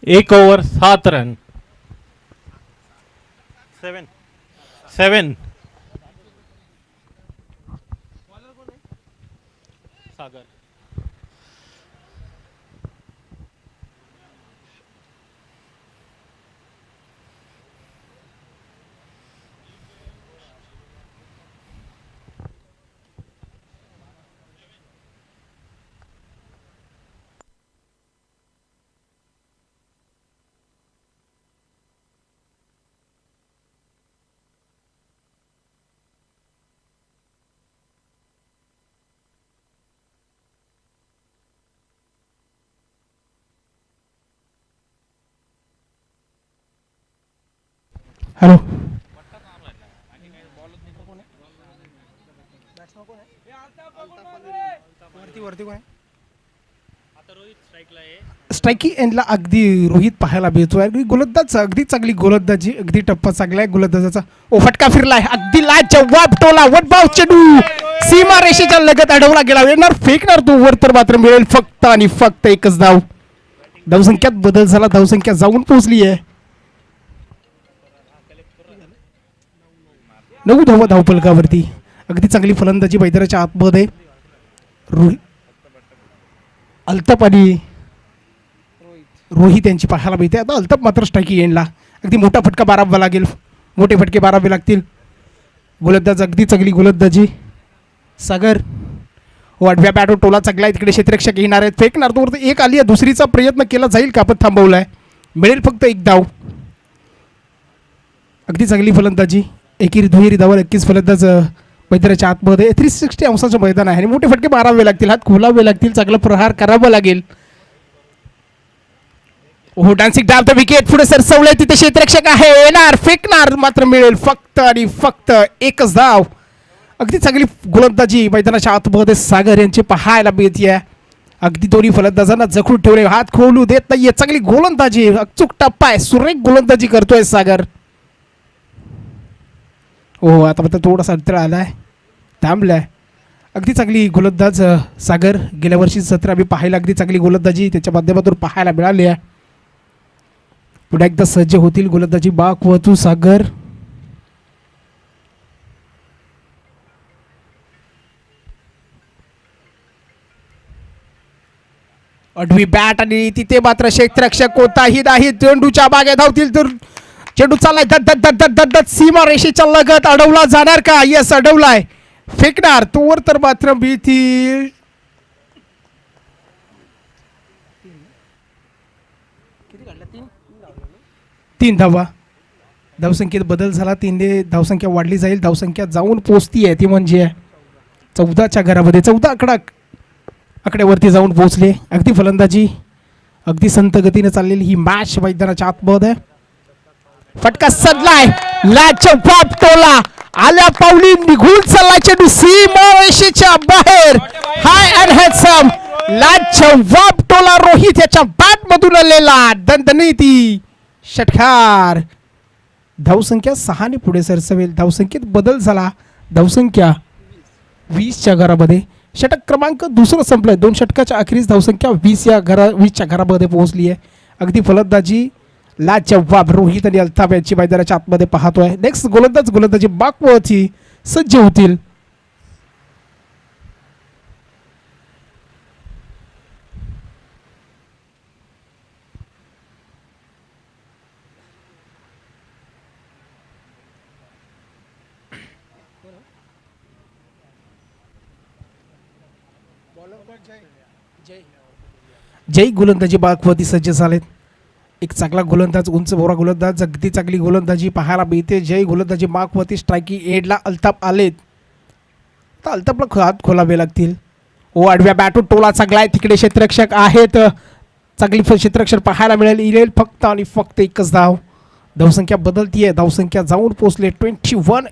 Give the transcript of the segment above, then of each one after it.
एक over 7 run. 7 सागर. Hello. स्ट्राईकी एंडला अगदी रोहित पाहायला मिळतोय. अगदी गोलंदाज अगदी चांगली गोलंदाजी, अगदी टप्पा चांगला आहे गोलंदाजाचा. ओ फटका फिरलाय, अगदी लाजवाब टोला. वन बाउन्स चेंडू सीमा रेषेच्या लगत अडवला गेला. येणार फेकणार तो वर तर मात्र मिळेल फक्त आणि फक्त एकच धाव. धावसंख्यात बदल झाला, धावसंख्या जाऊन पोहोचली आहे 9 धावा धावफलकावरती. अगदी चांगली फलंदाजी मैदानाच्या आतमध्ये अल्ताप आणि रोहित यांची पाहायला मिळते. आता अल्ताप मात्र स्ट्राईकी एंडला. अगदी मोठा फटका मारावा लागेल, मोठे फटके मारावे लागतील. गोलंदाज अगदी चांगली गोलंदाजी. सागर वाढव्या बॅटवर टोला चांगला आहे. तिकडे क्षेत्ररक्षक येणार आहेत, फेकणार तो. एक आली आहे, दुसरीचा प्रयत्न केला जाईल का, पण थांबवलाय. मिळेल फक्त एक धाव. अगदी चांगली फलंदाजी. एकेरी दुहेरी धावा नक्कीच फलंदाज मैदानाच्या आतमध्ये. 360 अंशाचं मैदान आहे आणि मोठे फटके मारावे लागतील, हात खोलावे लागतील, चांगला प्रहार करावा लागेल. हो डान्सिंग डाव द विकेट पुढे सरसवलंय, तिथे क्षेत्ररक्षक आहे, येणार फेकणार मात्र मिळेल फक्त आणि फक्त एकच धाव. अगदी चांगली गोलंदाजी मैदानाच्या आतमध्ये सागर यांची पाहायला मिळते. अगदी दोन्ही फलंदाजांना जखडून ठेवले, हात खोलू देत नाहीये. चांगली गोलंदाजी, अचूक टप्पा आहे, सुरेख गोलंदाजी करतोय सागर. हो आता मात्र थोडासा अडथळा आलाय, थांबलाय. अगदी चांगली गोलंदाज सागर. गेल्या वर्षी 17 आम्ही पाहायला अगदी चांगली गोलंदाजी त्याच्या माध्यमातून पाहायला मिळाली आहे. पुन्हा एकदा सज्ज होतील गोलंदाजी बाकवतू सागर. अडवी बॅट आणि तिथे मात्र क्षेत्ररक्षक कोणताही नाही. चेंडूच्या मागे धावतील तर चेंडू चाललाय धड धड धड धड धड सीमा रेषेच्या लगत. अडवला जाणार का? यस अडवलाय, फेकणार तोवर तर मात्र भीती. तीन धावा. धावसंख्येत बदल झाला, 3ने धावसंख्या वाढली जाईल. धावसंख्या जाऊन पोचती आहे ती म्हणजे 14च्या घरामध्ये. 14 आकड्यावरती जाऊन पोहोचले. अगदी फलंदाजी, अगदी संत गतीने चाललेली ही मॅच मैदानाच्या आतमध्ये. फटका सदलाय, लाजवाब टोला आल्या पावली निघून चालला चेंडू सीमा रेषेच्या बाहेर. हाय अँड हँडसम लाजवाब टोला रोहित याच्या बॅट मधून आलेला दणदणीती षटकार. धावसंख्या 6 ने पुढे सरसवेल. धावसंख्येत बदल झाला. धावसंख्या 20च्या घरामध्ये. षटक क्रमांक दुसरं संपलंय. 2 षटकाच्या अखेरीस धावसंख्या 20च्या घरामध्ये पोहोचली आहे. अगदी फलंदाजी लाजवाब रोहित आणि अल्ताफ यांची मैदानाच्या आतमध्ये पाहतोय. नेक्स्ट गोलंदाजी बाकवरती सज्ज होतील. जय गोलंदाजी बाकवरती सज्ज झालेत. एक चांगला गोलंदाज, उंच बोरा गोलंदाज, अगदी चांगली गोलंदाजी पाहायला मिळते. जय गोलंदाजी मार्कवरती स्ट्रायकिंग एंडला अल्ताफ आलेत. तर अल्ताफला हात खोलावे लागतील. आडव्या बॅटून टोला चांगला आहे. तिकडे क्षेत्ररक्षक आहेत. चांगली क्षेत्ररक्षण पाहायला मिळेल. फक्त आणि फक्त एकच धाव. धावसंख्या बदलतीये. धावसंख्या जाऊन पोहोचले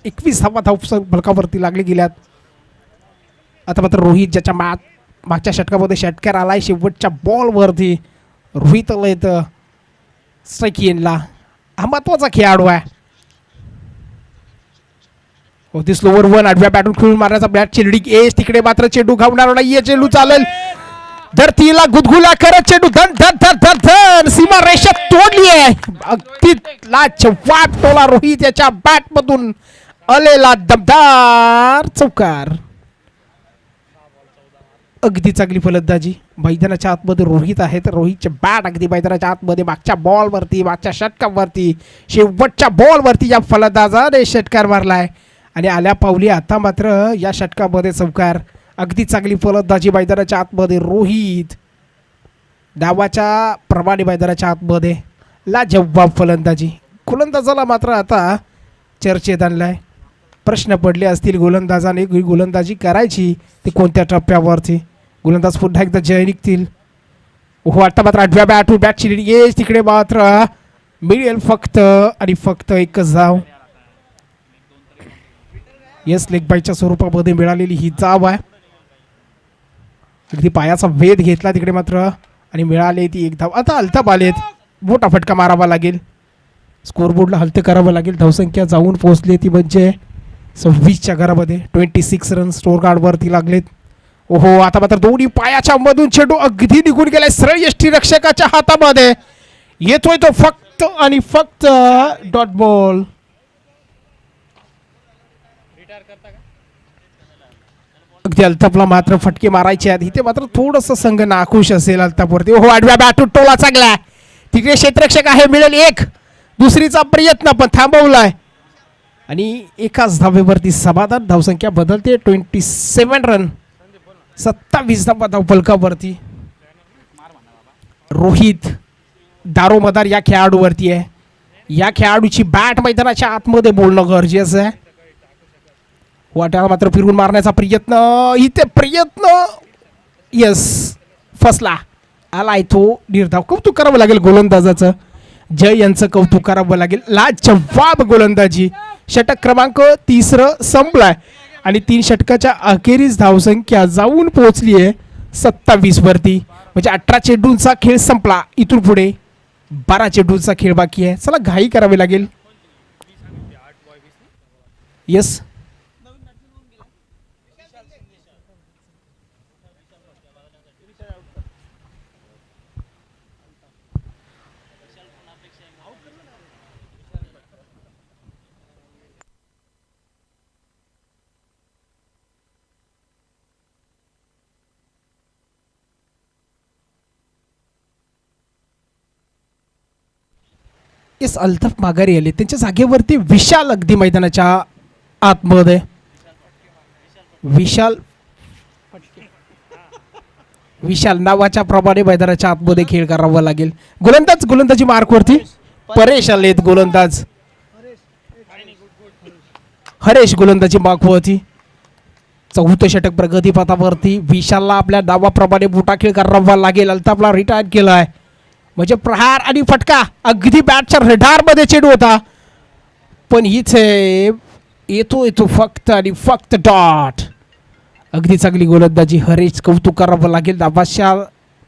21 धावा धाव फलकावरती लागले गेल्यात. आता मात्र रोहित ज्याच्या मागच्या षटकामध्ये षटकार आलाय शेवटच्या बॉलवरती. रोहित आलाय तर स्ट्राईक येनला. हा महत्वाचा खेळाडू आहे. होती स्लोवर वन. आडव्या बॅटून खेळून मारण्याचा बॅट चिरडी एज. तिकडे मात्र चेंडू घावणार नाहीये. चेंडू चालेल. धरतीला गुदगुला करत चेंडू धन धन धन धन धन सीमा रेषा तोडली आहे. अगदी लाजवाब टोला रोहित याच्या बॅट मधून आलेला दमदार चौकार. अगदी चांगली फलंदाजी. मैदानाच्या आतमध्ये रोहित आहे तर रोहितचे बॅट अगदी मैदानाच्या आतमध्ये मागच्या बॉलवरती, मागच्या षटकावरती, शेवटच्या बॉलवरती या फलंदाजाने षटकार मारलाय आणि आल्या पावली आता मात्र या षटकामध्ये चौकार. अगदी चांगली फलंदाजी मैदानाच्या आतमध्ये रोहित. डावाच्या प्रमाणे मैदानाच्या आतमध्ये लाजवाब फलंदाजी. गोलंदाजाला मात्र आता चर्चेत आणलाय. प्रश्न पडले असतील गोलंदाजाने गोलंदाजी करायची ती कोणत्या टप्प्यावरती. गोलंदाज पुन्हा एकदा जय निघतील. आता मात्र आठव्या बॅटून बॅट चिरडी एज. तिकडे मात्र मिळेल फक्त आणि फक्त एकच धाव. येस लेग बायच्या स्वरूपामध्ये मिळालेली ही धाव आहे. अगदी पायाचा वेध घेतला तिकडे मात्र आणि मिळाले ती एक धाव. आता अल्ताफ आलेत. मोठा फटका मारावा लागेल. स्कोरबोर्डला हलते करावं लागेल. धावसंख्या जाऊन पोहोचली ती म्हणजे 26च्या घरामध्ये. 26 रन स्टोर कार्डवरती लागलेत. आता मात्र दोन्ही पायाच्या मधून चेंडू अगदी निघून गेलाय. सरळ यष्टीरक्षकाच्या हातामध्ये येतोय तो फक्त आणि फक्त डॉट बॉल. अगदी अल्ताफला मात्र फटके मारायचे आहेत. इथे मात्र थोडंसं संघ नाखुश असेल अल्ताफवरती. आडव्या बॅटून टोला चांगला. तिकडे क्षेत्ररक्षक आहे. मिळेल एक. दुसरीचा प्रयत्न पण थांबवलाय आणि एकाच धावेवरती समाधान. धावसंख्या बदलते. 27 रन. 27 धावा धाव फलकावरती. रोहित दारोमदार या खेळाडूवरती आहे. या खेळाडूची बॅट मैदानाच्या आतमध्ये बोलणं गरजेचं आहे. वाट्याला मात्र फिरून मारण्याचा प्रयत्न. इथे प्रयत्न यस फसला. आलाय तो निर्धाव. कौतुक करावं लागेल गोलंदाजाचं. जय यांचं कौतुक करावं लागेल. लाजवाब गोलंदाजी. षटक क्रमांक 3 संपलाय आणि 3 षटकाच्या अखेरीस धावसंख्या जाऊन पोहोचली आहे 27 वरती. म्हणजे 18 चेंडूंचा खेळ संपला. इथून पुढे 12 चेंडूंचा खेळ बाकी आहे. चला घाई करावी लागेल. यस अल्ताफ माघारी आले. त्यांच्या जागेवरती विशाल अगदी मैदानाच्या आतमध्ये. विशाल नावाच्या प्रमाणे मैदानाच्या आतमध्ये खेळ करावा लागेल. गोलंदाजी मार्कवरती परेश आलेत. गोलंदाज हरेश गोलंदाजी मार्कवरती. 4थं षटक प्रगतीपथावरती. विशालला आपल्या नावाप्रमाणे मोठा खेळ करावा लागेल. अल्ताफला रिटायर केलाय म्हणजे प्रहार आणि फटका. अगदी बॅटच्या रडारमध्ये चेंडू होता पण इथे येतो फक्त आणि फक्त डॉट. अगदी चांगली गोलंदाजी हरेश, कौतुक करावं लागेल. अशा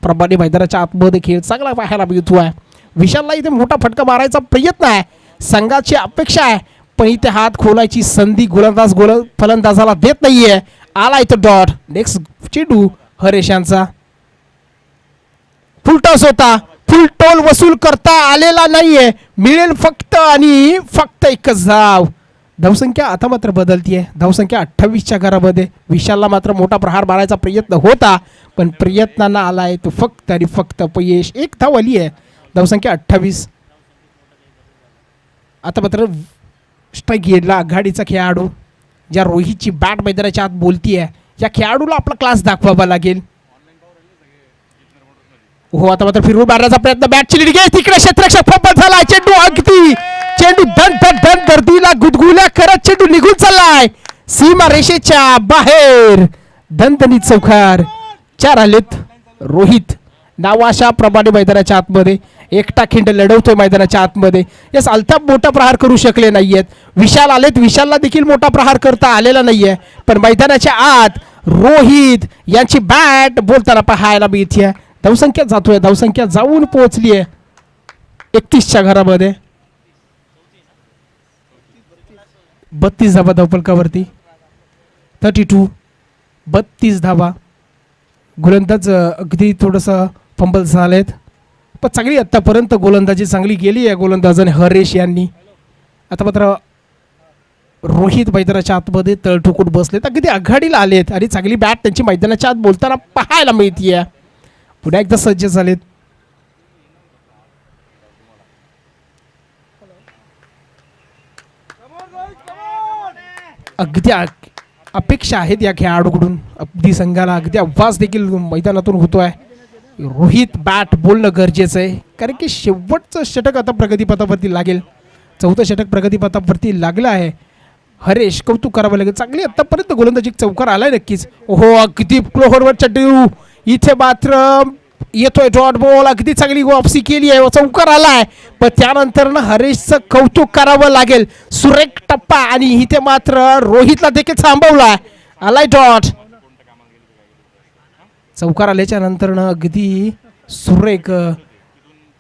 प्रमाणे मैदानाच्या आतमध्ये खेळ चांगला पाहायला मिळतोय. विशालला इथे मोठा फटका मारायचा प्रयत्न आहे, संघाची अपेक्षा आहे, पण इथे हात खोलायची संधी गोलंदाज फलंदाजाला देत नाहीये. आला इथं डॉट. नेक्स्ट चेंडू हरेश यांचा. फुलटॉस होता, फुल टोल वसूल करता आलेला नाहीये. मिळेल फक्त आणि फक्त एकच धाव. धावसंख्या आता मात्र बदलतीये. धावसंख्या 28च्या घरामध्ये. विशालला मात्र मोठा प्रहार मारायचा प्रयत्न होता, पण प्रयत्नांना आलाय तो फक्त आणि फक्त अपयश. एक धाव आली आहे. धावसंख्या 28. आता मात्र स्ट्राईक घेतला आघाडीचा खेळाडू. ज्या रोहितची बॅट मैदानाच्या आत बोलतीये, या खेळाडूला आपला क्लास दाखवावा लागेल. हो, आता मात्र फिरवून मारण्याचा प्रयत्न. बॅटची लीड घे, तिकडे क्षेत्ररक्षक फंबल झाला. चेंडू अगदी चेंडू धन धन धन गर्दीला गुदगुल्या करत चेंडू निघून चाललाय सीमा रेषेच्या बाहेर. धनधनीत चौकार. 4 आलेत. रोहित नावाशा प्रमाणे मैदानाच्या आतमध्ये एकटा खिंड लढवतोय मैदानाच्या आतमध्ये. यस, अल्ताफ मोठा प्रहार करू शकले नाहीयेत. विशाल आलेत, विशालला देखील मोठा प्रहार करता आलेला नाहीये, पण मैदानाच्या आत रोहित यांची बॅट बोलताना पाहायला मिळते. धावसंख्या जातोय, धावसंख्या जाऊन पोहोचली आहे 31च्या घरामध्ये. 32 धावा धावफलकावरती. 32 धावा. गोलंदाज अगदी थोडंसं फंबल झालेत, पण चांगली आत्तापर्यंत गोलंदाजी चांगली गेली आहे गोलंदाजाने हरेश यांनी. आता मात्र रोहित मैदानाच्या आतमध्ये तळ ठोकून बसलेत, अगदी आघाडीला आलेत आणि चांगली बॅट त्यांची मैदानाच्या आत बोलताना पाहायला मिळतीये. पुन्हा एकदा सज्ज झालेत. अगदी अपेक्षा आहेत या खेळाडूकडून. अगदी संघाला अगदी आवाज देखील मैदानातून होतोय. रोहित बॅट बोलणं गरजेचं आहे, कारण की शेवटचं षटक आता प्रगतीपथावरती लागेल. 4थं षटक प्रगतीपथावरती लागलं आहे. हरेश, कौतुक करावं लागेल. चांगली आतापर्यंत गोलंदाजी चौकार आलाय नक्कीच. हो, अगदी फ्लोअरवर चेंडू. इथे मात्र येतोय डॉट बॉल. अगदी चांगली वापसी केली आहे, चौकार आलाय, पण त्यानंतर हरेशचं कौतुक करावं लागेल. सुरेख टप्पा आणि इथे मात्र रोहितला देखील थांबवलाय. आलाय डॉट. चौकार आल्याच्या नंतर अगदी सुरेख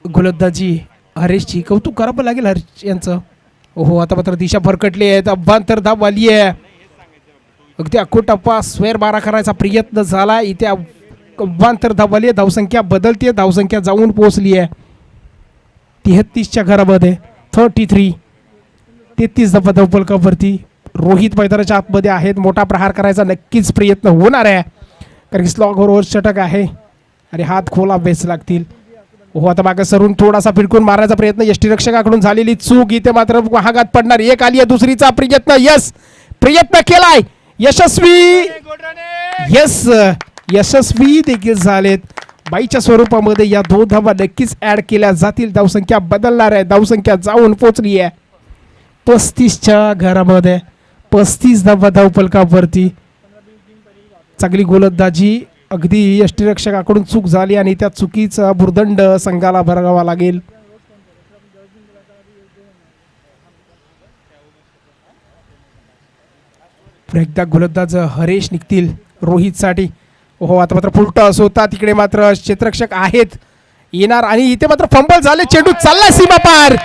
गोलंदाजी हरेशची. कौतुक करावं लागेल हरेश यांचं. हो, आता मात्र दिशा भरकटली आहेत. अभ्यंतर धाव आली आहे. अगदी अकोटप्पा स्वेर बारा करायचा प्रयत्न झाला. इथे अभ्यंतर धाव आली आहे. धावसंख्या बदलते, धावसंख्या जाऊन पोहोचली आहे 33च्या घरामध्ये. 33 धावा धावफलकावरती. रोहित मैदानाच्या आतमध्ये आहेत. मोठा प्रहार करायचा नक्कीच प्रयत्न होणार आहे, कारण की स्लॉगवर षटक आहे आणि हात खोला बेस लागतील. हो, आता मागे सरून थोडासा फिरकून मारण्याचा प्रयत्न. यष्टीरक्षकाकडून झालेली चूक. इथे मात्र महागात पडणार. एक आली आहे, दुसरीचा प्रयत्न. यस, प्रयत्न केलाय, यशस्वी. यस, यशस्वी देखील झालेत. बाईच्या स्वरूपामध्ये या 2 धावा नक्कीच ऍड केल्या जातील. धावसंख्या बदलणार आहे. धावसंख्या जाऊन पोचली आहे 35च्या घरामध्ये. 35 धावा धावफलकावरती. चांगली गोलंदाजी. अगदी यष्टीरक्षकाकडून चूक झाली आणि त्या चुकीचा भुर्दंड संघाला भरावा लागेल. एकदा गोलंदाज हरेश निघतील रोहितसाठी. हो, आता मात्र फुलटॉस होता. तिकडे मात्र क्षेत्ररक्षक आहेत येणार आणि इथे मात्र फंबल झाले. चेंडू चालला सीमा पार.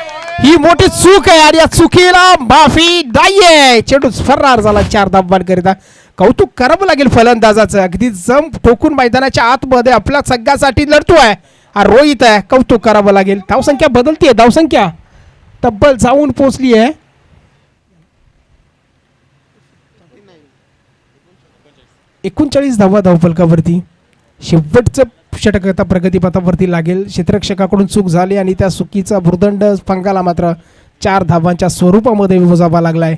ही मोठी चूक आहे आणि या चुकीला माफी नाहीये. चेंडू फरार झाला 4 धावांकरिता. कौतुक करावं लागेल फलंदाजाचं. अगदी जम ठोकून मैदानाच्या आतमध्ये आपल्या संघासाठी लढतोय हा रोहित आहे. कौतुक करावं लागेल. धावसंख्या बदलतीये. धावसंख्या तब्बल जाऊन पोहोचली आहे 39 धावा धावफलकावरती. शेवटचं षटक आता प्रगतीपथावरती लागेल. क्षेत्ररक्षकाकडून चूक झाली आणि त्या चुकीचा भुर्दंड संघाला मात्र 4 धावांच्या स्वरूपामध्ये मोजावा लागलाय.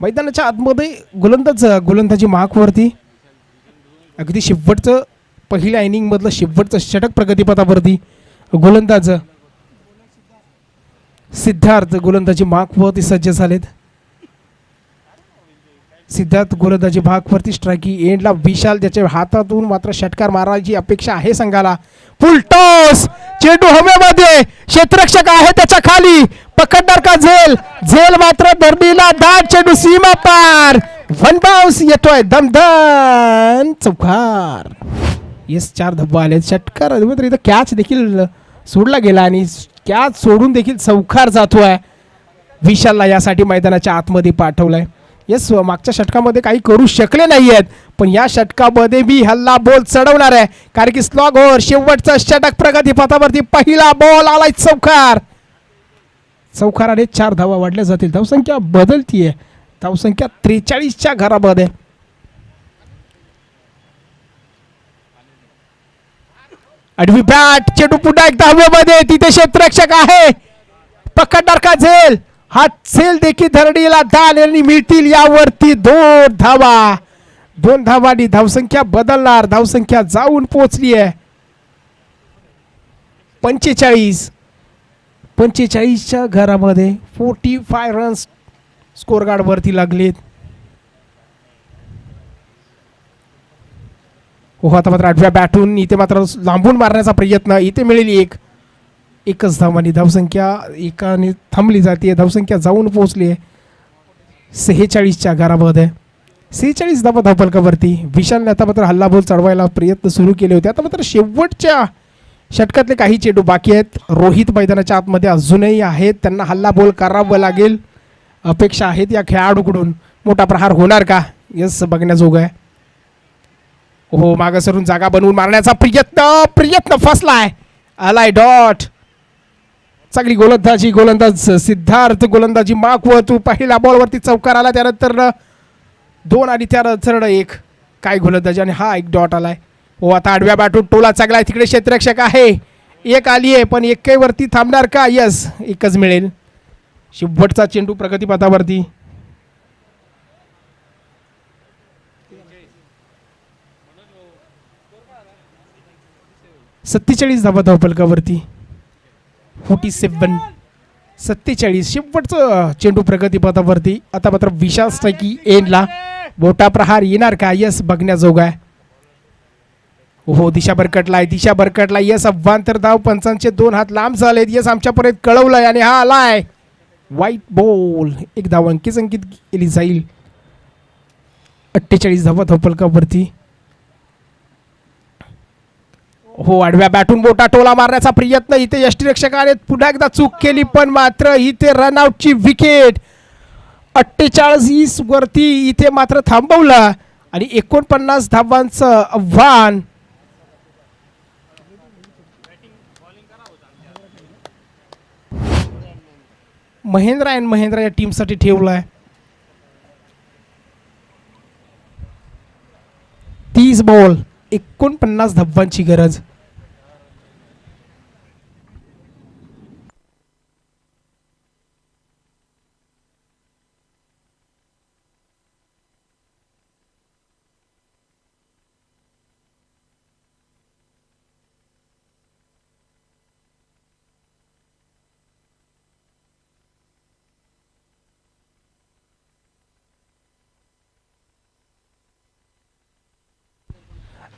मैदानाच्या आतमध्ये गोलंदाजी मार्कवरती. अगदी शेवटचं पहिल्या इनिंगमधलं शेवटचं षटक प्रगतीपथावरती. गोलंदाज सिद्धार्थ गोलंदाजी मार्कवरती सज्ज झालेत. सिद्धार्थ गोलंदाजी भागवरती. स्ट्रायकी एंडला विशाल, त्याच्या हातातून मात्र षटकार मारायची अपेक्षा आहे संघाला. फुल टॉस. चेंडू हवेमध्ये. क्षेत्ररक्षक आहे त्याच्या खाली. पकडणार का झेल? झेल मात्र धरणीला. दाट चेंडू सीमा पार. वन बाउन्स येतोय दमदन चौकार. येस 4 धब्बा आले. षटकार इथं कॅच देखील सोडला गेला आणि कॅच सोडून देखील चौकार जातोय. विशालला यासाठी मैदानाच्या आतमध्ये पाठवलंय. येस मागच्या षटकामध्ये काही करू शकले नाही आहेत पण या षटकामध्ये मी हल्ला बॉल चढवणार आहे कारण की स्लॉग ओव्हर शेवटचा षटक प्रगती पथावरती. पहिला बॉल आलाय चौकार. चौकाराने 4 धावा वाढल्या जातील. धावसंख्या बदलतीये. धावसंख्या 43च्या घरामध्ये. आडवी बॅट चेंडू पुन्हा एकदा हवेमध्ये. तिथे क्षेत्ररक्षक आहे. पकडणार का झेल. हा झेल देखील धरणीला दान मिळतील. यावरती 2 धावा. 2 धावांनी धावसंख्या बदलणार. धावसंख्या जाऊन पोहोचली आहे 45. 45च्या घरामध्ये 45 रन्स स्कोर गार्ड वरती लागलेत. हो आता मात्र 8व्या बॅटून इथे मात्र लांबून मारण्याचा प्रयत्न. इथे मिळेल एकच धावांनी धावसंख्या एकाने थांबली जाते. धावसंख्या जाऊन पोहोचली आहे 46च्या घरामध्ये. 46 धावा धावफलकावरती. विशालने आता मात्र हल्ला बॉल चढवायला प्रयत्न सुरू केले होते. आता मात्र शेवटच्या षटकातले काही चेंडू बाकी आहेत. रोहित मैदानाच्या आतमध्ये अजूनही आहेत. त्यांना हल्ला बॉल करावं लागेल. अपेक्षा आहेत या खेळाडूकडून. मोठा प्रहार होणार का. यस बघण्याजोगं आहे. हो मागं सरून जागा बनवून मारण्याचा प्रयत्न फसलाय. आलाय डॉट. चांगली गोलंदाज सिद्धार्थ गोलंदाजी मागवत. पहिल्या बॉलवरती चौकार आला. त्यानंतर 2 आणि त्यानंतर 1. काय गोलंदाजी आणि हा एक डॉट आलाय. हो आता 8व्या बॅटून टोला चांगला. तिकडे क्षेत्ररक्षक आहे. 1 आली आहे पण 1 वरती थांबणार का. यस 1च मिळेल. शेवटचा चेंडू प्रगतीपथावरती. सत्तेचाळीस धावा धावफलकावरती. 47 शेवटचं चेंडू प्रगतीपथावरती. आता मात्र विशाल स्ट्राईकी एंडला. मोठा प्रहार येणार का. यस बघण्याजोगा आहे. हो दिशा भरकटलाय. यस अव्वांतर धाव. पंचांचे 2 हात लांब झालेत. यस आमच्यापर्यंत कळवलंय आणि हा आलाय व्हाईट बॉल. 1 धाव संकित केली जाईल. 48 धावा धावफलकावरती. हो 8व्या बॅटून मोठा टोला मारण्याचा प्रयत्न. इथे यष्टीरक्षकाने पुन्हा एकदा चूक केली पण मात्र इथे रनआउटची विकेट. 48 वरती इथे मात्र थांबवला आणि 49 धावांचं आव्हान. महेंद्रा या टीमसाठी ठेवलाय. 30 बॉल 49 धावांची गरज.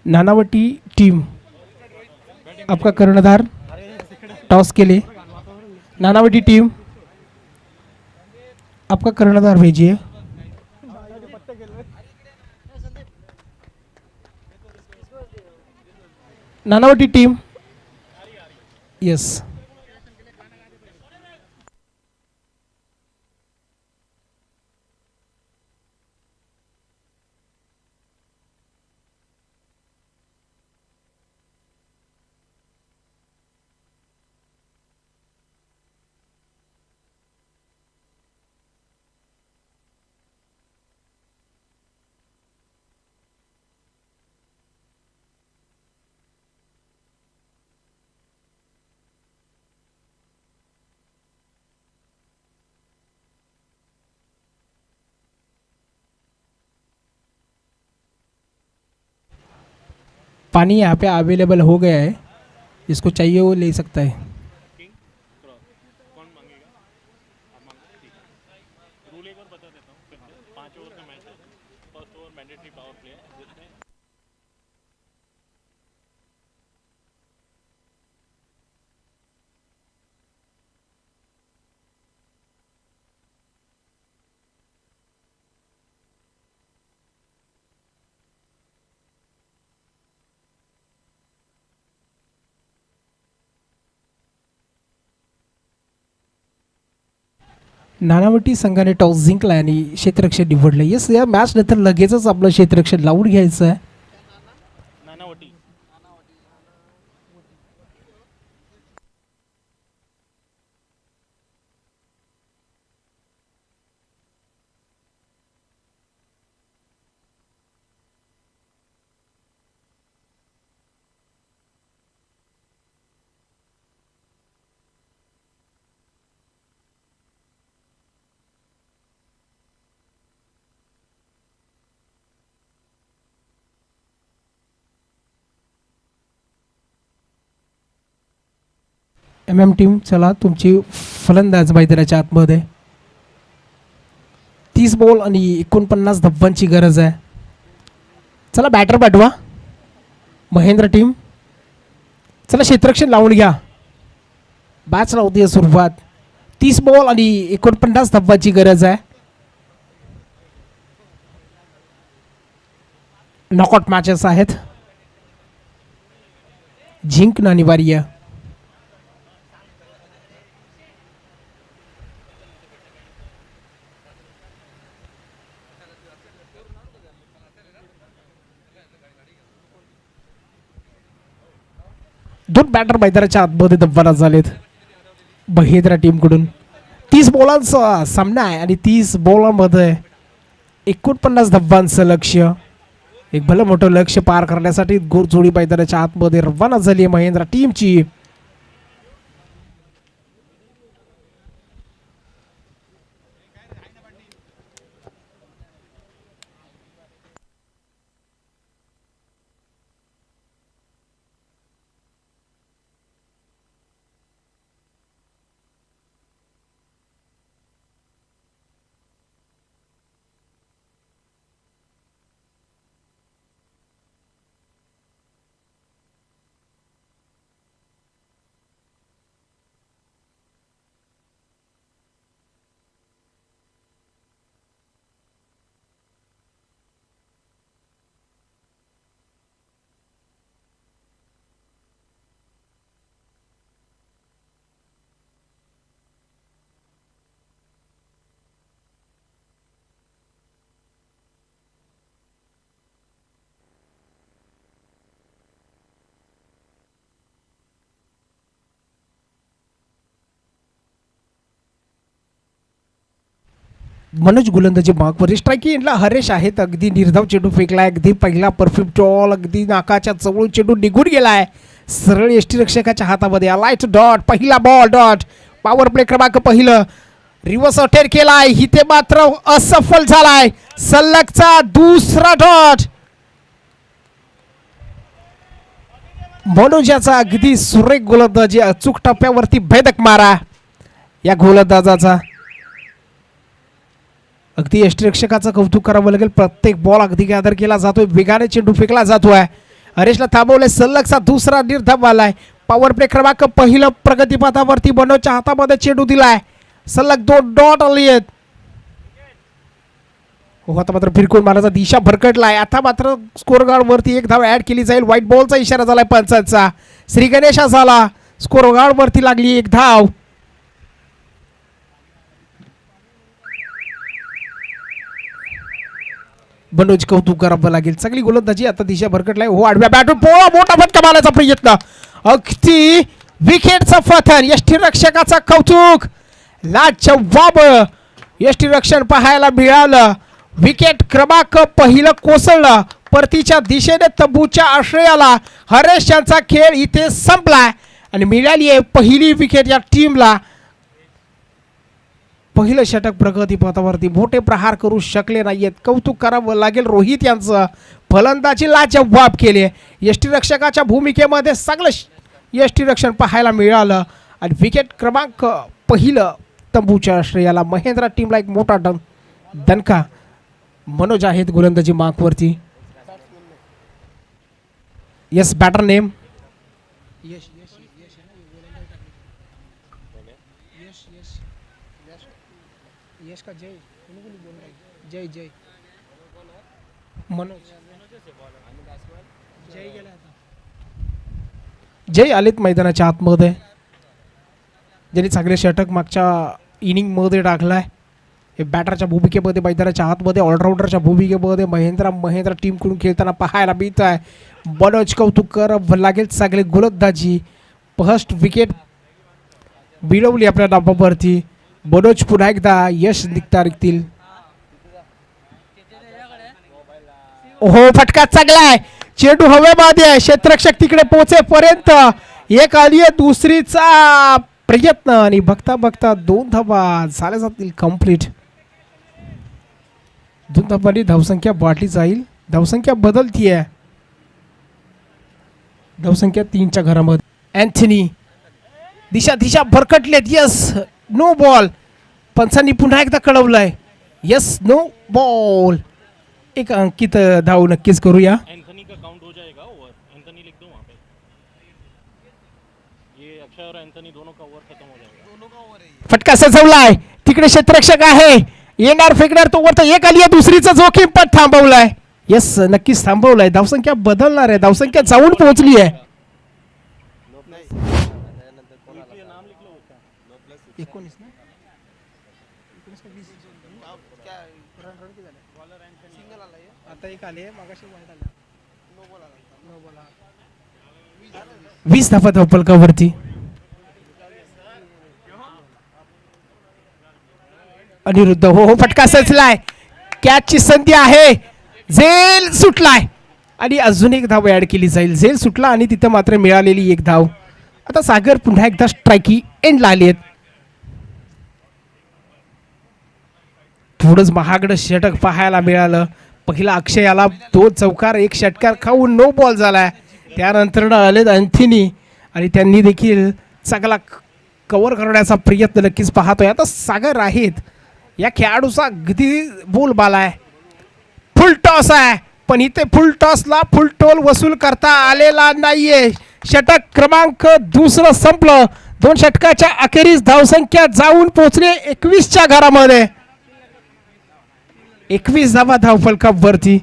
नानावटी टीम आपका कर्णधार टॉस के लिए. नानावटी टीम आपका कर्णधार भेजिए. Nanavati team yes. पानी यहाँ पे अवेलेबल हो गया है. जिसको चाहिए वो ले सकता है. नानावटी संघाने टॉस जिंकला आणि क्षेत्ररक्षण निवडलं. येस, या मॅच नंतर लगेचच आपलं क्षेत्ररक्षण लावून घ्यायचं आहे. नानावटी. MM टीम, चला तुमची फलंदाज मैदानाच्या आतमध्ये. 30 बॉल आणि 49 धावांची गरज आहे. चला बॅटर पाठवा. महेंद्र टीम, चला क्षेत्ररक्षण लावून घ्या. बॅच लावते सुरुवात. 30 बॉल आणि 49 धावांची गरज आहे. नॉकआउट मॅचेस आहेत, जिंकणं अनिवार्य. दोन बॅटर मैदानाच्या आतमध्ये दब्बाला झालेत महेंद्र टीमकडून. 30 बॉलांचा सामना आहे आणि 30 बॉलांमध्ये 49 धावांचं लक्ष्य. एक भलं मोठं लक्ष पार करण्यासाठी जोडी मैदानाच्या आतमध्ये रवाना झाली आहे महेंद्र टीमची. मनोज गोलंदाजी मार्कवर. स्ट्राईकिंगला हरेश आहेत. अगदी निर्धाव चेंडू फेकलाय. अगदी पहिला परफेक्ट बॉल अगदी नाकाच्या जवळ चेंडू निघून गेलाय. सरळ यष्टीरक्षकाच्या हातामध्ये आलाय तो डॉट. पहिला बॉल डॉट. पॉवर प्ले क्रमांक पहिलं. रिव्हर्स अटेर केलाय. इथे मात्र असफल झालाय. सलगचा दुसरा डॉट. मनोजाचा अगदी सुरेख गोलंदाजी. अचूक टप्प्यावरती भेदक मारा या गोलंदाजाचा. अगदी यष्टीरक्षकाचं कौतुक करावं लागेल. प्रत्येक बॉल अगदी गॅदर केला जातोय. वेगाने चेंडू फेकला जातोय. हरेशला थांबवलंय. सलगचा दुसरा निर्धाव आलाय. पॉवर प्ले क्रमांक पहिलं प्रगतीपथावरती मनोजच्या हातामध्ये चेंडू दिलाय. सलग 2 डॉट आली आहेत. हो, आता मात्र फिरकून मारायचा दिशा भरकटलाय. आता मात्र स्कोर गार्ड वरती 1 धाव ऍड केली जाईल. व्हाईट बॉलचा इशारा झालाय पंचांचा. श्री गणेशा झाला. स्कोर गार्ड वरती लागली 1 धाव. मनोज कौतुक करावं लागेल. चांगली गोलंदाजी. आता दिशा भरकटलाय. हो, आडव्या बॅटून मोठा फटका मारायचा प्रयत्न. अगदी विकेटचा पतन. यष्टीरक्षकाचा कौतुक. लाजवाब यष्टीरक्षण पाहायला मिळालं. विकेट क्रमांक पहिलं कोसळलं. परतीच्या दिशेने तंबूच्या आश्रयाला. हरेश यांचा खेळ इथे संपलाय आणि मिळाली आहे पहिली विकेट या टीमला. पहिलं षटक प्रगतीपथावरती. मोठे प्रहार करू शकले नाहीयेत. कौतुक करावं लागेल रोहित यांचं. फलंदाजी लाजवाब केले. यष्टीरक्षकाच्या भूमिकेमध्ये सगळं यष्टीरक्षण पाहायला मिळालं आणि विकेट क्रमांक पहिलं तंबूच्या आश्रयाला. महेंद्र टीमला एक मोठा दणका. मनोज आहेत गोलंदाजी मार्कवरती. यस, बॅटर नेम यश का जय. जय जय मनोज. जय गेला. जय आलेत मैदानाच्या आतमध्ये. ज्यांनी चांगले षटक मागच्या इनिंगमध्ये टाकलाय. हे बॅटरच्या भूमिकेमध्ये, मैदानाच्या आतमध्ये ऑलराऊंडरच्या भूमिकेमध्ये महेंद्र टीमकडून खेळताना पाहायला मिळत आहे. मनोज कौतुक करावं लागेल. चांगली गोलंदाजी, फर्स्ट विकेट मिळवली आपल्या नावावरती. मनोज पुन्हा एकदा यश निघतील. हो, फटका चांगला आहे. चेंडू हवेमध्ये आहे. क्षेत्ररक्षक तिकडे पोहोचेपर्यंत एक आली आहे, दुसरीचा प्रयत्न आणि बघता बघता 2 धावा झाल्या जातील कंप्लीट. 2 धावांनी धावसंख्या वाढली जाईल. धावसंख्या बदलती आहे. धावसंख्या 3च्या घरामध्ये. अँथनी दिशा भरकटलेत. Yes, no ball. पंचांनी पुन्हा एकदा कळवलंय. Yes, no ball. एक अंकित धाव नक्कीच करूया. एंथनी का काउंट हो जाएगा ओवर. एंथनी लिख दो वहाँ पे. ये अक्षय और एंथनी दोनों का ओवर खत्म हो जाएगा. दोनों का ओवर है. फटका सजवलाय. तिकडे क्षेत्ररक्षक आहे. येणार फेकणार तो वर. एक आली आहे, दुसरीचा जोखीम पण थांबवलाय. यस, नक्कीच थांबवलाय. धावसंख्या बदलणार आहे. धावसंख्या जाऊन पोहोचली आहे. नाम लिख लो उसका. 19 ना. आता एक आले, मागाशी वाईट आले. 20 धावा धावफलकावरती. अनिरुद्ध, हो, फटका सचलाय. कॅचची संधी आहे. झेल सुटलाय आणि अजून एक धाव ऍड केली जाईल. झेल सुटला आणि तिथं मात्र मिळालेली एक धाव. आता सागर पुन्हा एकदा स्ट्राईकी एंडला आली आहेत. थोडंच महागडं षटक पाहायला मिळालं. पहिला अक्षयाला 2 चौकार 1 षटकार खाऊन नो बॉल झालाय. त्यानंतर आले अँथनी आणि त्यांनी देखील चांगला कव्हर करण्याचा प्रयत्न नक्कीच पाहतोय. आता सागर आहेत. या खेळाडूचा अगदी बोलबाला आहे. फुल टॉस आहे, पण इथे फुल टॉसला फुल टोल वसूल करता आलेला नाहीये. षटक क्रमांक 2 संपलं. 2 षटकाच्या अखेरीस धावसंख्या जाऊन पोहोचले 21च्या घरामध्ये. 21 धावा धावफलकावरती.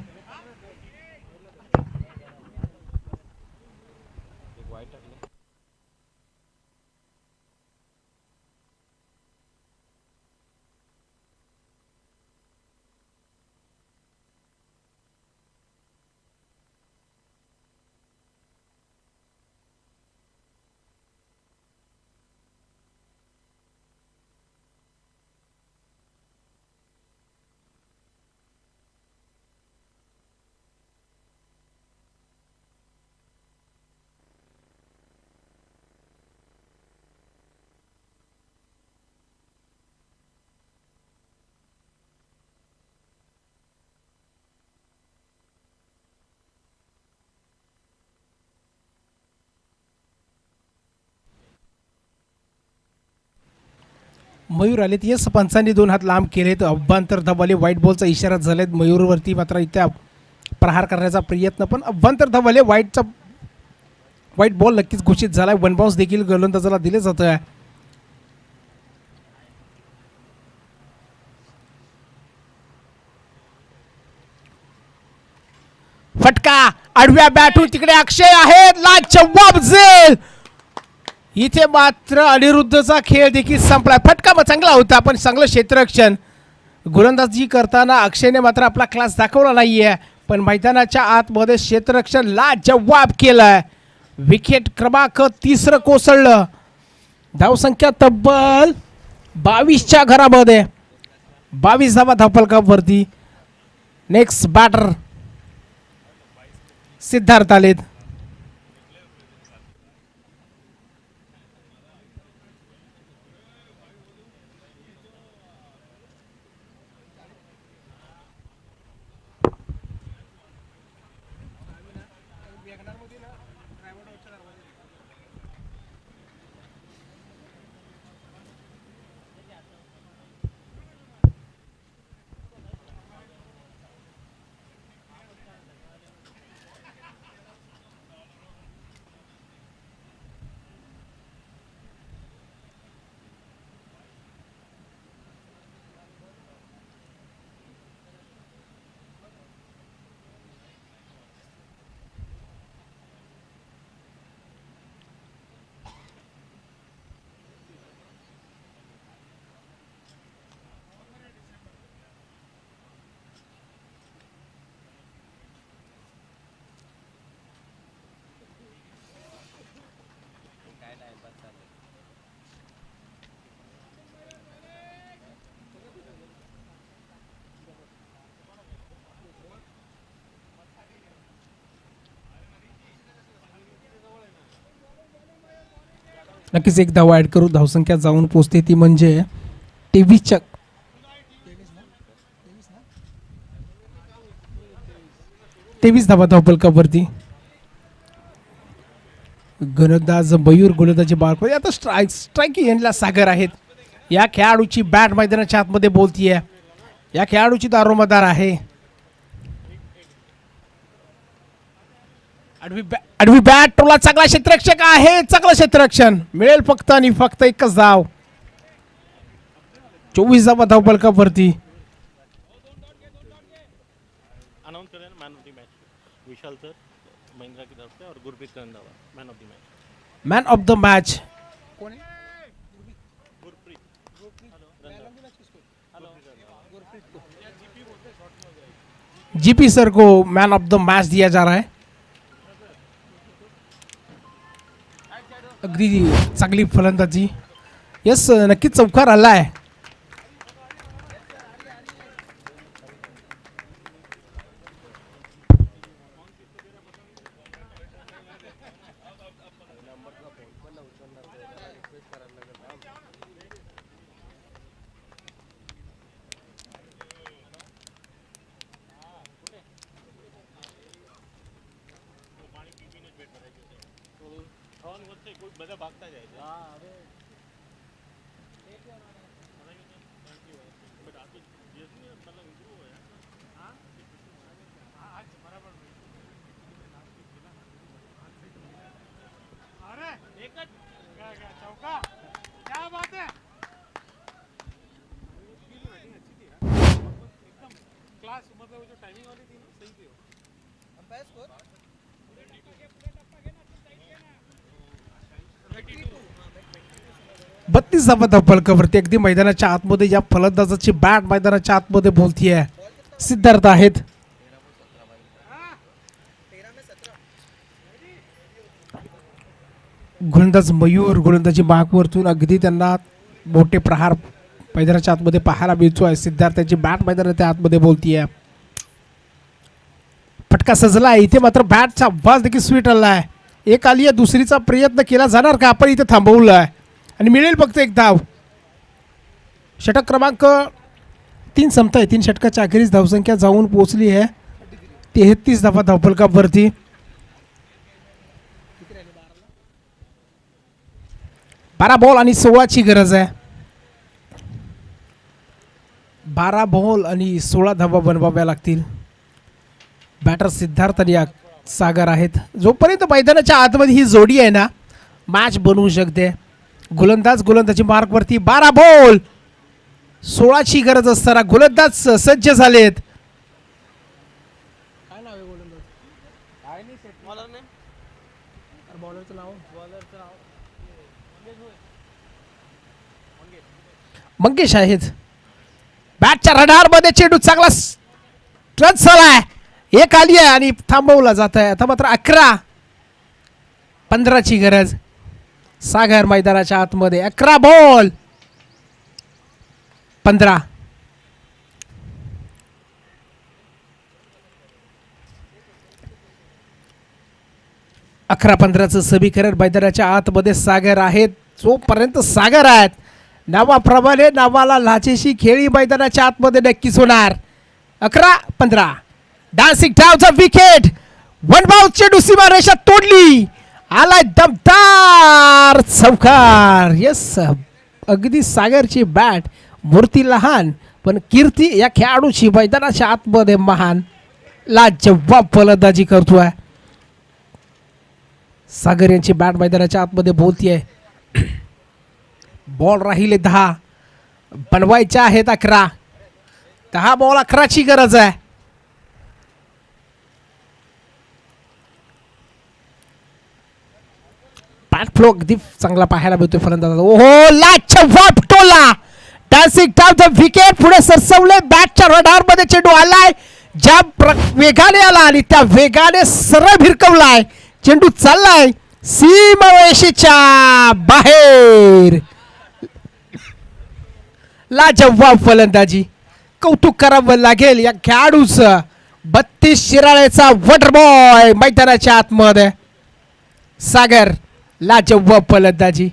मयूर आलेत. येस, पंचांनी 2 हात लांब केलेत. अभ्यंतर धावाले. व्हाईट बॉलचा इशारा झालेत मयूरवरती. मात्र इथे प्रहार करण्याचा प्रयत्न, पण अभ्यंतर धावाले. व्हाईट बॉल नक्कीच घोषित झालाय. 1 बाउन्स देखील गोलंदाजाला दिले जात आहे. फटका आडव्या बॅटून तिकडे अक्षय आहे. लाजवाब झेल. इथे मात्र अनिरुद्धचा खेळ देखील संपला. फटका मग चांगला होता, पण चांगलं क्षेत्ररक्षण गोलंदाजी करताना अक्षयने मात्र आपला क्लास दाखवला नाहीये. पण मैदानाच्या आतमध्ये क्षेत्ररक्षण लाजवाब केलाय. विकेट क्रमांक 3 कोसळलं. धावसंख्या तब्बल 22च्या घरामध्ये. 22 धावा धावफलकावरती. नेक्स्ट बॅटर सिद्धार्थ आलेत. नक्कीच एक धाव ॲड करू, धावसंख्या जाऊन पोचते ती म्हणजे 23च्या 23 धावा धावफलकावरती. गोलंदाज मयूर गोलंदाजी बारकोली. आता स्ट्राईक एंडला सागर आहेत. या खेळाडूची बॅट मैदानाच्या आतमध्ये बोलतीये. या खेळाडूची दारोमदार आहे. आडवी बॅट टोला चांगला क्षेत्ररक्षक आहे. चांगलं क्षेत्ररक्षण मिळेल फक्त आणि फक्त एकच धाव. 24 धावा धावफलकावरती. अनाउंस करें man of the match Vishal sir Mahindra की तरफ से और Gurpreet Randhawa man of the match. Man of the match GP sir को मैन ऑफ द मैच दिया जा रहा है. अगदी चांगली फलंदाजी. यस नक्कीच चौकार आला आहे. બધા ભાગતા જાય છે. હા હવે क्लास मतलब जो टाइमिंग वाली थी ना सही थी वो. अंपायर स्कोर 32 धावा धावफलकावरती. अगदी मैदानाच्या आतमध्ये या फलंदाजाची बॅट मैदानाच्या आतमध्ये बोलतीये. सिद्धार्थ आहेत. गोलंदाज मयूर गोलंदाजी मागवरतून अगदी त्यांना मोठे प्रहार मैदानाच्या आतमध्ये पाहायला मिळतोय. सिद्धार्थाची बॅट मैदानाच्या आतमध्ये बोलतीये. फटका सजला आहे इथे मात्र बॅटचा आवाज देखील स्वीट आला आहे. एक आली आहे दुसरीचा प्रयत्न केला जाणार का आपण इथे थांबवलं आहे आणि मिळेल फक्त एक धाव. षटक क्रमांक 3 संपताय. 3 षटकाच्या अखेरीस धावसंख्या जाऊन पोहोचली आहे 33 धावा धावफलकावरती. 12 बॉल आणि 16ची गरज आहे. 12 बॉल आणि 16 धावा बनवाव्या लागतील. बॅटर सिद्धार्थ आणि सागर आहेत. जोपर्यंत मैदानाच्या आतमध्ये ही जोडी आहे ना मॅच बनवू शकते. गोलंदाजी मार्कवरती 12 बॉल 16ची गरज असताना गोलंदाज सज्ज झालेत. काय नाव आहे गोलंदाज? काय नाही सेट बॉलर ने बॉलरचं नाव मंगेश आहेत. बॅटच्या रडारमध्ये चेंडू चांगला टच झालाय. एक आली आहे आणि थांबवला जात आहे. आता मात्र 11-15ची गरज. सागर मैदानाच्या आतमध्ये 11 बॉल 15. अकरा 15चं समीकरण. मैदानाच्या आतमध्ये सागर आहेत. जोपर्यंत सागर आहेत नावाप्रमाणे नावाला लाचेशी खेळी मैदानाच्या आतमध्ये नक्कीच होणार. 11-15 डान्सिंग डावचा विकेट. वन बाउंस चेंडू सीमा रेषा तोडली. आलाय दमदार चौकार. यस अगदी सागरची बॅट मूर्ती लहान पण कीर्ती या खेळाडूची मैदानाच्या आतमध्ये महान. लाजवाब फलंदाजी करतोय सागर. यांची बॅट मैदानाच्या आतमध्ये बोलतीये. बॉल राहिले 10 बनवायचे आहेत 11. 10 बॉल 11ची गरज आहे. बॅट फ्लो अगदी चांगला पाहायला मिळतोय फलंदाजाचा. ओहो लाजवाब टोला. डान्सिंग डाव द विकेट. पुढे सरसवले. बॅटच्या रडार मध्ये चेंडू आलाय. ज्या वेगाने आला आणि त्या वेगाने सरळ भिरकवलाय. चेंडू चाललाय सीमारेषेच्या बाहेर. लाजवाब फलंदाजी. कौतुक करावं लागेल या खेळाडूचं. 32 शिराळेचा वॉटर बॉय मैदानाच्या आतमध्ये. सागर लाजवाब फलंदाजी.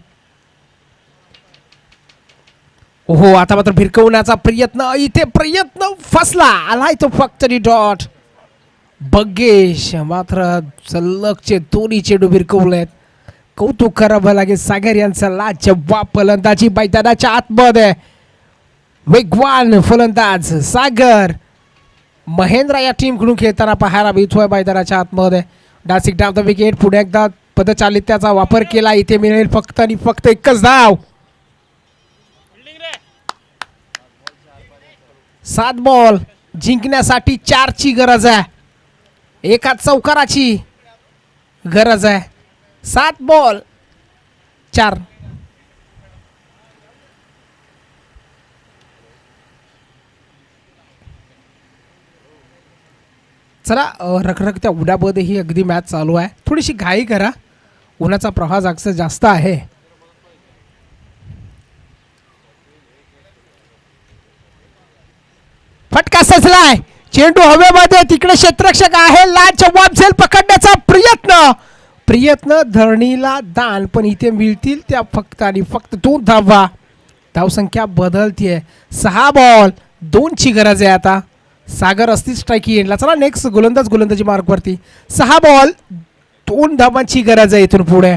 हो आता मात्र भिरकवण्याचा प्रयत्न, इथे प्रयत्न फसला, आलाय तो फक्त डॉट. बग्गेश मात्र सलगचे दोन्ही चेंडू भिरकवलेत. कौतुक करावं लागेल सागर यांचा. लाजवाब फलंदाजी मैदानाच्या आतमध्ये. वेगवान फलंदाज सागर महेंद्र या टीमकडून खेळताना पाहायला मिळतोय मैदानाच्या आतमध्ये. डासिक डाव द विकेट. पुढे एकदा पदचालित्याचा वापर केला. इथे मिळेल फक्त आणि फक्त एकच धाव. 7 बॉल जिंकण्यासाठी 4ची गरज आहे. एका चौकाराची गरज आहे. 7 बॉल 4. चला रखरखत्या उन्हामध्ये ही अगदी मॅच चालू आहे. थोडीशी घाई करा, उन्हाचा प्रवाह जास्त आहे. फटका सजलाय, चेंडू हवेमध्ये, तिकडे क्षेत्ररक्षक आहे. लाजवाब झेल पकडण्याचा प्रयत्न धरणीला दान, पण इथे मिळतील त्या फक्त आणि फक्त 2 धावा. धावसंख्या बदलतीये. 6 बॉल 2ची गरज आहे आता. सागर असतील स्ट्राईक एंडला. चला नेक्स्ट गोलंदाजी मार्कवरती. 6 बॉल 2 धावांची गरज आहे इथून पुढे.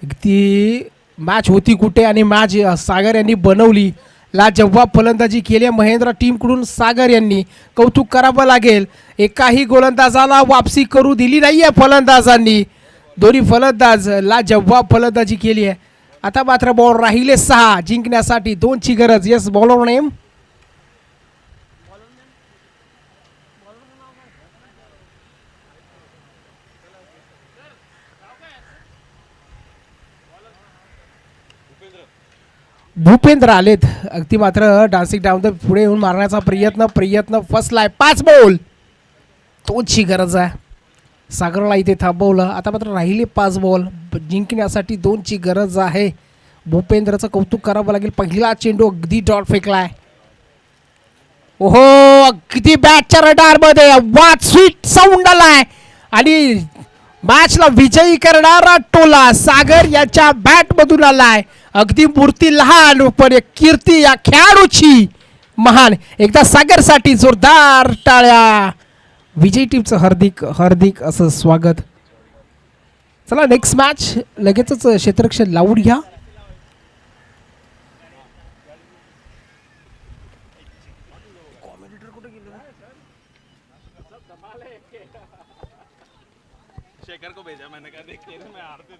ती मॅच होती कुठे आणि मॅच सागर यांनी बनवली. लाजवाब फलंदाजी केली महेंद्र टीमकडून. सागर यांनी कौतुक करावं लागेल. एकाही गोलंदाजाला वापसी करू दिली नाहीये फलंदाजांनी. दोन्ही फलंदाज लाजवाब फलंदाजी केली आहे. आता मात्र बॉल राहिले 6 जिंकण्यासाठी 2ची गरज. येस बॉलर नेम भूपेंद्र आलेत. अगदी मात्र डान्सिंग डाऊन द पुढे येऊन मारण्याचा प्रयत्न फसलाय. 5 बॉल 2ची गरज आहे. सागरला इथे थांबवलं. आता मात्र राहिले 5 बॉल जिंकण्यासाठी 2ची गरज आहे. भूपेंद्रचं कौतुक करावं लागेल. पहिला चेंडू अगदी डॉट फेकलाय. ओहो अगदी बॅटच्या रडारमध्ये वाट स्वीट साऊंड आलाय आणि मॅचला विजयी करणारा टोला सागर याच्या बॅटमधून आलाय. अगदी मूर्ती लहान पण कीर्ती या खेळाडूची महान. एकदा सागरसाठी जोरदार टाळ्या. विजयी टीमचं हार्दिक असं स्वागत. चला नेक्स्ट मॅच लगेचच क्षेत्ररक्षण लावून घ्या. शेखर को भेजा मैंने कहा देख मैं हारते